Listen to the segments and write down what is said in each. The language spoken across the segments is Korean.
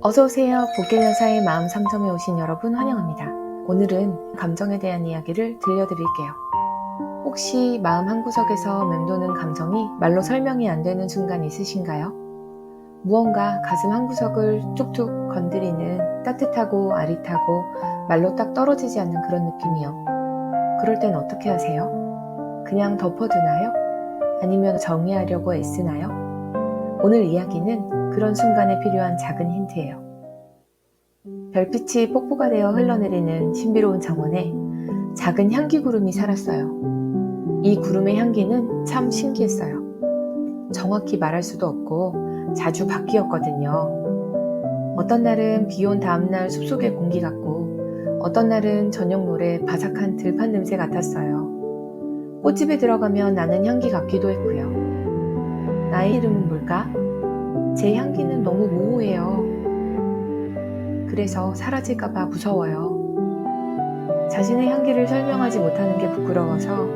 어서오세요. 복길여사의 마음 상점에 오신 여러분 환영합니다. 오늘은 감정에 대한 이야기를 들려드릴게요. 혹시 마음 한구석에서 맴도는 감정이 말로 설명이 안 되는 순간 있으신가요? 무언가 가슴 한구석을 툭툭 건드리는 따뜻하고 아릿하고 말로 딱 떨어지지 않는 그런 느낌이요. 그럴 땐 어떻게 하세요? 그냥 덮어두나요? 아니면 정리하려고 애쓰나요? 오늘 이야기는 그런 순간에 필요한 작은 힌트예요. 별빛이 폭포가 되어 흘러내리는 신비로운 정원에 작은 향기 구름이 살았어요. 이 구름의 향기는 참 신기했어요. 정확히 말할 수도 없고 자주 바뀌었거든요. 어떤 날은 비 온 다음날 숲속의 공기 같고 어떤 날은 저녁 노래 바삭한 들판 냄새 같았어요. 꽃집에 들어가면 나는 향기 같기도 했고요. 나의 이름은 뭘까? 제 향기는 너무 모호해요. 그래서 사라질까봐 무서워요. 자신의 향기를 설명하지 못하는 게 부끄러워서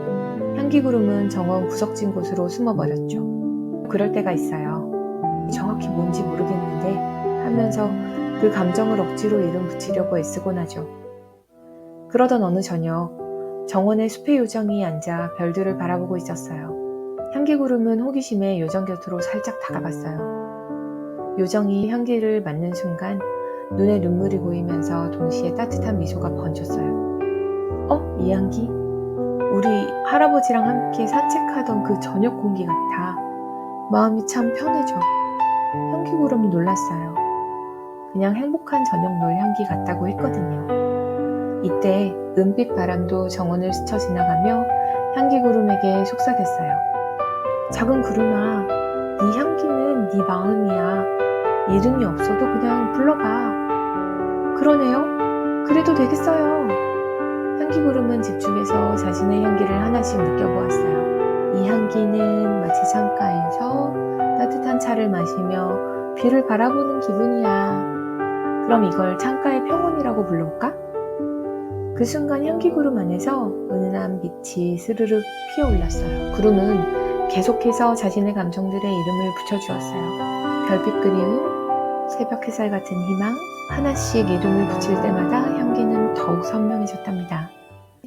향기 구름은 정원 구석진 곳으로 숨어버렸죠. 그럴 때가 있어요. 정확히 뭔지 모르겠는데 하면서 그 감정을 억지로 이름 붙이려고 애쓰곤 하죠. 그러던 어느 저녁 정원의 숲의 요정이 앉아 별들을 바라보고 있었어요. 향기 구름은 호기심에 요정 곁으로 살짝 다가갔어요. 요정이 향기를 맡는 순간 눈에 눈물이 고이면서 동시에 따뜻한 미소가 번졌어요. 이 향기? 우리 할아버지랑 함께 산책하던 그 저녁 공기 같아. 마음이 참 편해져. 향기 구름이 놀랐어요. 그냥 행복한 저녁 놀 향기 같다고 했거든요. 이때 은빛 바람도 정원을 스쳐 지나가며 향기 구름에게 속삭였어요. 작은 구름아, 네 향기는 네 마음이야. 이름이 없어도 그냥 불러봐. 그러네요. 그래도 되겠어요. 향기 구름은 집중해서 자신의 향기를 하나씩 느껴보았어요. 이 향기는 마치 창가에서 따뜻한 차를 마시며 뷰를 바라보는 기분이야. 그럼 이걸 창가의 평온이라고 불러볼까? 그 순간 향기 구름 안에서 은은한 빛이 스르륵 피어올랐어요. 구름은 계속해서 자신의 감정들의 이름을 붙여주었어요. 별빛 그리움, 새벽 햇살 같은 희망, 하나씩 이름을 붙일 때마다 향기는 더욱 선명해졌답니다.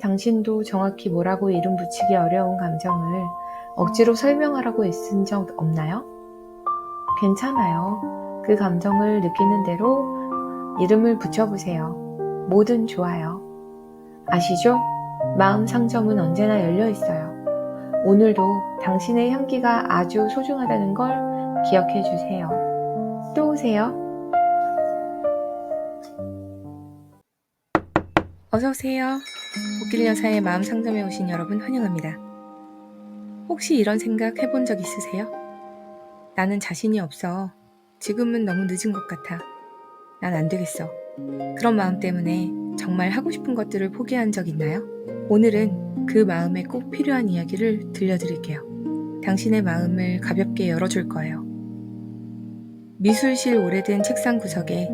당신도 정확히 뭐라고 이름 붙이기 어려운 감정을 억지로 설명하라고 애쓴 적 없나요? 괜찮아요. 그 감정을 느끼는 대로 이름을 붙여보세요. 뭐든 좋아요. 아시죠? 마음 상점은 언제나 열려 있어요. 오늘도 당신의 향기가 아주 소중하다는 걸 기억해 주세요. 또 오세요. 어서오세요. 복길여사의 마음 상점에 오신 여러분 환영합니다. 혹시 이런 생각 해본 적 있으세요? 나는 자신이 없어. 지금은 너무 늦은 것 같아. 난 안 되겠어. 그런 마음 때문에 정말 하고 싶은 것들을 포기한 적 있나요? 오늘은 그 마음에 꼭 필요한 이야기를 들려드릴게요. 당신의 마음을 가볍게 열어줄 거예요. 미술실 오래된 책상 구석에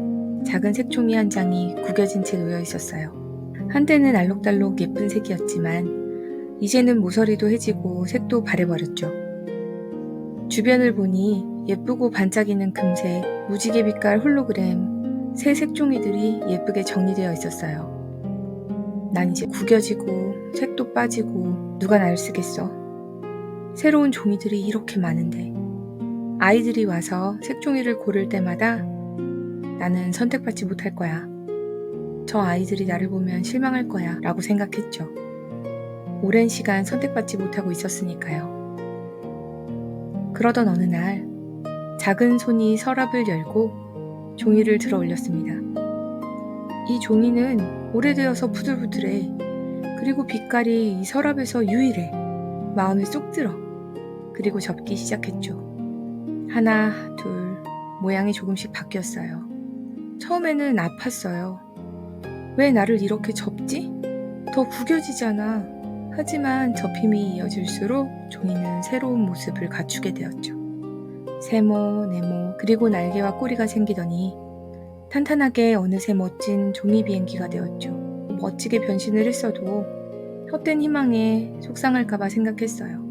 작은 색종이 한 장이 구겨진 채 놓여 있었어요. 한때는 알록달록 예쁜 색이었지만 이제는 모서리도 해지고 색도 바래버렸죠. 주변을 보니 예쁘고 반짝이는 금색, 무지개 빛깔 홀로그램, 새 색종이들이 예쁘게 정리되어 있었어요. 난 이제 구겨지고 색도 빠지고 누가 날 쓰겠어. 새로운 종이들이 이렇게 많은데 아이들이 와서 색종이를 고를 때마다 나는 선택받지 못할 거야. 저 아이들이 나를 보면 실망할 거야 라고 생각했죠. 오랜 시간 선택받지 못하고 있었으니까요. 그러던 어느 날 작은 손이 서랍을 열고 종이를 들어 올렸습니다. 이 종이는 오래되어서 부들부들해. 그리고 빛깔이 이 서랍에서 유일해. 마음에 쏙 들어. 그리고 접기 시작했죠. 하나, 둘, 모양이 조금씩 바뀌었어요. 처음에는 아팠어요. 왜 나를 이렇게 접지? 더 구겨지잖아. 하지만 접힘이 이어질수록 종이는 새로운 모습을 갖추게 되었죠. 세모, 네모, 그리고 날개와 꼬리가 생기더니 탄탄하게 어느새 멋진 종이 비행기가 되었죠. 멋지게 변신을 했어도 헛된 희망에 속상할까봐 생각했어요.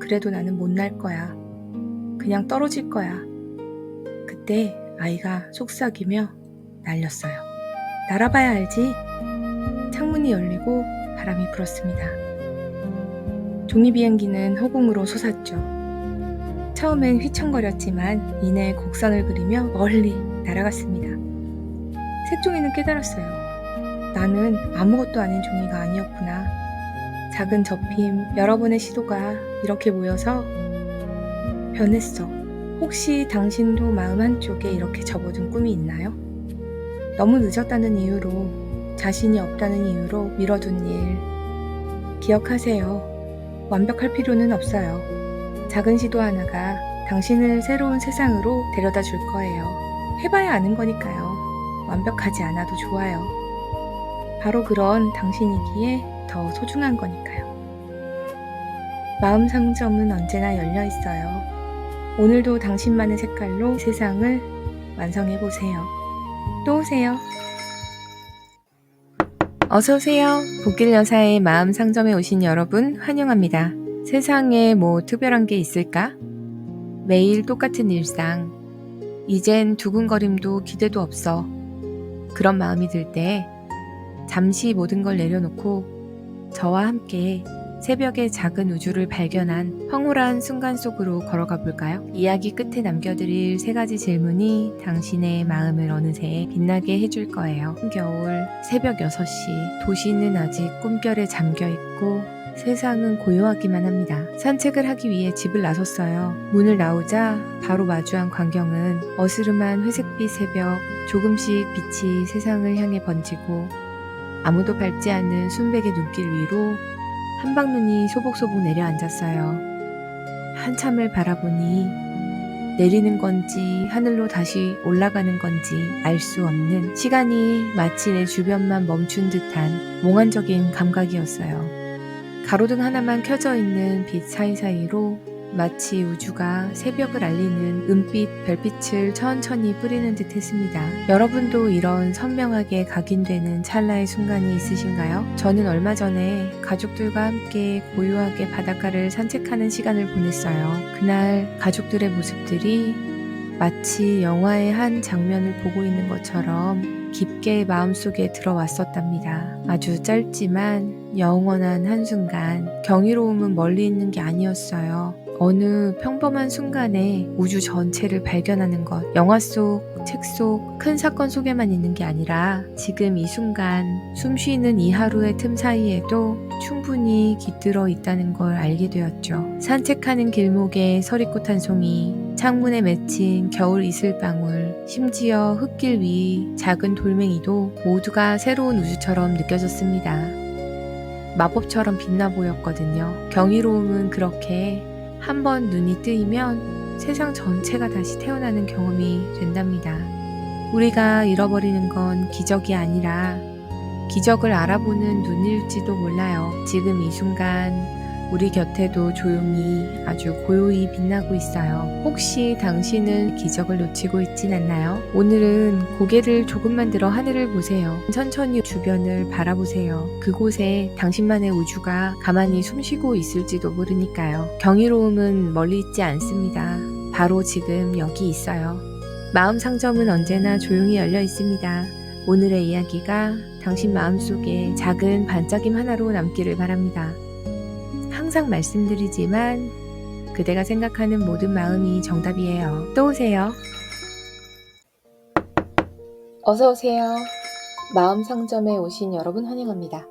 그래도 나는 못 날 거야. 그냥 떨어질 거야. 그때 아이가 속삭이며 날렸어요. 날아봐야 알지. 창문이 열리고 바람이 불었습니다. 종이비행기는 허공으로 솟았죠. 처음엔 휘청거렸지만 이내 곡선을 그리며 멀리 날아갔습니다. 색종이는 깨달았어요. 나는 아무것도 아닌 종이가 아니었구나. 작은 접힘, 여러 번의 시도가 이렇게 모여서 변했어. 혹시 당신도 마음 한쪽에 이렇게 접어둔 꿈이 있나요? 너무 늦었다는 이유로, 자신이 없다는 이유로 미뤄둔 일. 기억하세요. 완벽할 필요는 없어요. 작은 시도 하나가 당신을 새로운 세상으로 데려다 줄 거예요. 해봐야 아는 거니까요. 완벽하지 않아도 좋아요. 바로 그런 당신이기에 더 소중한 거니까요. 마음 상점은 언제나 열려 있어요. 오늘도 당신만의 색깔로 세상을 완성해보세요. 또 오세요. 어서오세요. 복길 여사의 마음 상점에 오신 여러분 환영합니다. 세상에 뭐 특별한 게 있을까? 매일 똑같은 일상. 이젠 두근거림도 기대도 없어. 그런 마음이 들 때 잠시 모든 걸 내려놓고 저와 함께 새벽의 작은 우주를 발견한 황홀한 순간 속으로 걸어가 볼까요? 이야기 끝에 남겨드릴 3가지 질문이 당신의 마음을 어느새 빛나게 해줄 거예요. 겨울 새벽 6시 도시는 아직 꿈결에 잠겨있고 세상은 고요하기만 합니다. 산책을 하기 위해 집을 나섰어요. 문을 나오자 바로 마주한 광경은 어스름한 회색빛 새벽, 조금씩 빛이 세상을 향해 번지고 아무도 밟지 않는 순백의 눈길 위로 한방눈이 소복소복 내려앉았어요. 한참을 바라보니 내리는 건지 하늘로 다시 올라가는 건지 알 수 없는 시간이 마치 내 주변만 멈춘 듯한 몽환적인 감각이었어요. 가로등 하나만 켜져 있는 빛 사이사이로 마치 우주가 새벽을 알리는 은빛 별빛을 천천히 뿌리는 듯 했습니다. 여러분도 이런 선명하게 각인되는 찰나의 순간이 있으신가요? 저는 얼마 전에 가족들과 함께 고요하게 바닷가를 산책하는 시간을 보냈어요. 그날 가족들의 모습들이 마치 영화의 한 장면을 보고 있는 것처럼 깊게 마음속에 들어왔었답니다. 아주 짧지만 영원한 한순간, 경이로움은 멀리 있는 게 아니었어요. 어느 평범한 순간에 우주 전체를 발견하는 것, 영화 속, 책 속, 큰 사건 속에만 있는 게 아니라 지금 이 순간, 숨 쉬는 이 하루의 틈 사이에도 충분히 깃들어 있다는 걸 알게 되었죠. 산책하는 길목에 서리꽃 한 송이, 창문에 맺힌 겨울 이슬방울, 심지어 흙길 위 작은 돌멩이도 모두가 새로운 우주처럼 느껴졌습니다. 마법처럼 빛나 보였거든요. 경이로움은 그렇게 한번 눈이 뜨이면 세상 전체가 다시 태어나는 경험이 된답니다. 우리가 잃어버리는 건 기적이 아니라 기적을 알아보는 눈일지도 몰라요. 지금 이 순간 우리 곁에도 조용히 아주 고요히 빛나고 있어요. 혹시 당신은 기적을 놓치고 있진 않나요? 오늘은 고개를 조금만 들어 하늘을 보세요. 천천히 주변을 바라보세요. 그곳에 당신만의 우주가 가만히 숨쉬고 있을지도 모르니까요. 경이로움은 멀리 있지 않습니다. 바로 지금 여기 있어요. 마음 상점은 언제나 조용히 열려 있습니다. 오늘의 이야기가 당신 마음속에 작은 반짝임 하나로 남기를 바랍니다. 항상 말씀드리지만 그대가 생각하는 모든 마음이 정답이에요. 또 오세요. 어서 오세요. 마음 상점에 오신 여러분 환영합니다.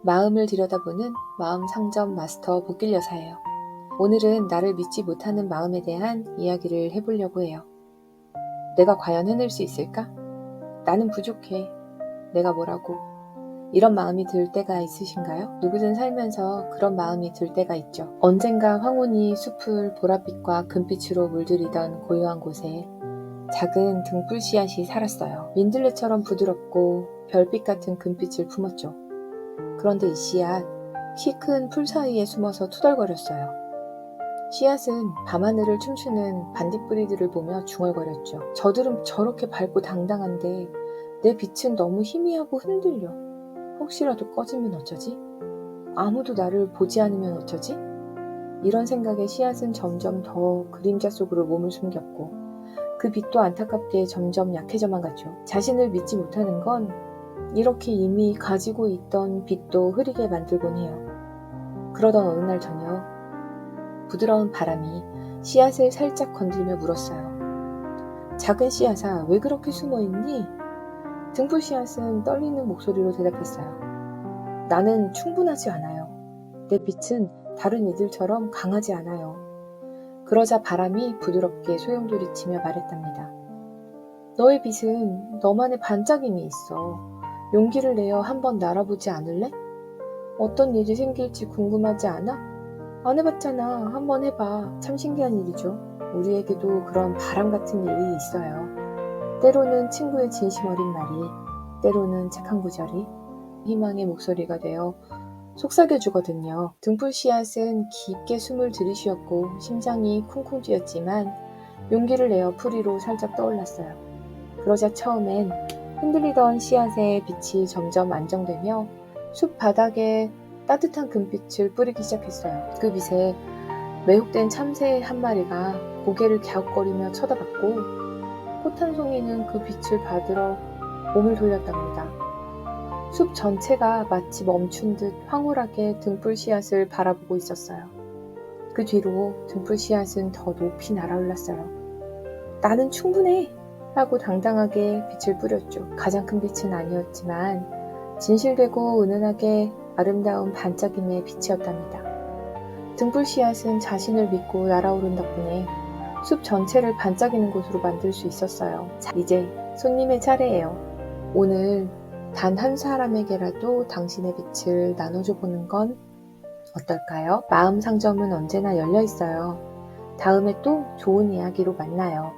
마음을 들여다보는 마음 상점 마스터 복길 여사예요. 오늘은 나를 믿지 못하는 마음에 대한 이야기를 해보려고 해요. 내가 과연 해낼 수 있을까? 나는 부족해. 내가 뭐라고? 이런 마음이 들 때가 있으신가요? 누구든 살면서 그런 마음이 들 때가 있죠. 언젠가 황혼이 숲을 보랏빛과 금빛으로 물들이던 고요한 곳에 작은 등불 씨앗이 살았어요. 민들레처럼 부드럽고 별빛 같은 금빛을 품었죠. 그런데 이 씨앗, 키 큰 풀 사이에 숨어서 투덜거렸어요. 씨앗은 밤하늘을 춤추는 반딧불이들을 보며 중얼거렸죠. 저들은 저렇게 밝고 당당한데 내 빛은 너무 희미하고 흔들려. 혹시라도 꺼지면 어쩌지? 아무도 나를 보지 않으면 어쩌지? 이런 생각에 씨앗은 점점 더 그림자 속으로 몸을 숨겼고 그 빛도 안타깝게 점점 약해져만 갔죠. 자신을 믿지 못하는 건 이렇게 이미 가지고 있던 빛도 흐리게 만들곤 해요. 그러던 어느 날 저녁, 부드러운 바람이 씨앗을 살짝 건들며 물었어요. 작은 씨앗아, 왜 그렇게 숨어있니? 등불 씨앗은 떨리는 목소리로 대답했어요. 나는 충분하지 않아요. 내 빛은 다른 이들처럼 강하지 않아요. 그러자 바람이 부드럽게 소용돌이치며 말했답니다. 너의 빛은 너만의 반짝임이 있어. 용기를 내어 한번 날아보지 않을래? 어떤 일이 생길지 궁금하지 않아? 안 해봤잖아. 한번 해봐. 참 신기한 일이죠. 우리에게도 그런 바람 같은 일이 있어요. 때로는 친구의 진심 어린 말이, 때로는 책 한 구절이 희망의 목소리가 되어 속삭여주거든요. 등불 씨앗은 깊게 숨을 들이쉬었고 심장이 쿵쿵 뛰었지만 용기를 내어 풀위로 살짝 떠올랐어요. 그러자 처음엔 흔들리던 씨앗의 빛이 점점 안정되며 숲 바닥에 따뜻한 금빛을 뿌리기 시작했어요. 그 빛에 매혹된 참새 한 마리가 고개를 갸웃거리며 쳐다봤고 꽃 한 송이는 그 빛을 받으러 몸을 돌렸답니다. 숲 전체가 마치 멈춘 듯 황홀하게 등불 씨앗을 바라보고 있었어요. 그 뒤로 등불 씨앗은 더 높이 날아올랐어요. 나는 충분해! 하고 당당하게 빛을 뿌렸죠. 가장 큰 빛은 아니었지만 진실되고 은은하게 아름다운 반짝임의 빛이었답니다. 등불 씨앗은 자신을 믿고 날아오른 덕분에 숲 전체를 반짝이는 곳으로 만들 수 있었어요. 자, 이제 손님의 차례예요. 오늘 단 한 사람에게라도 당신의 빛을 나눠줘 보는 건 어떨까요? 마음 상점은 언제나 열려 있어요. 다음에 또 좋은 이야기로 만나요.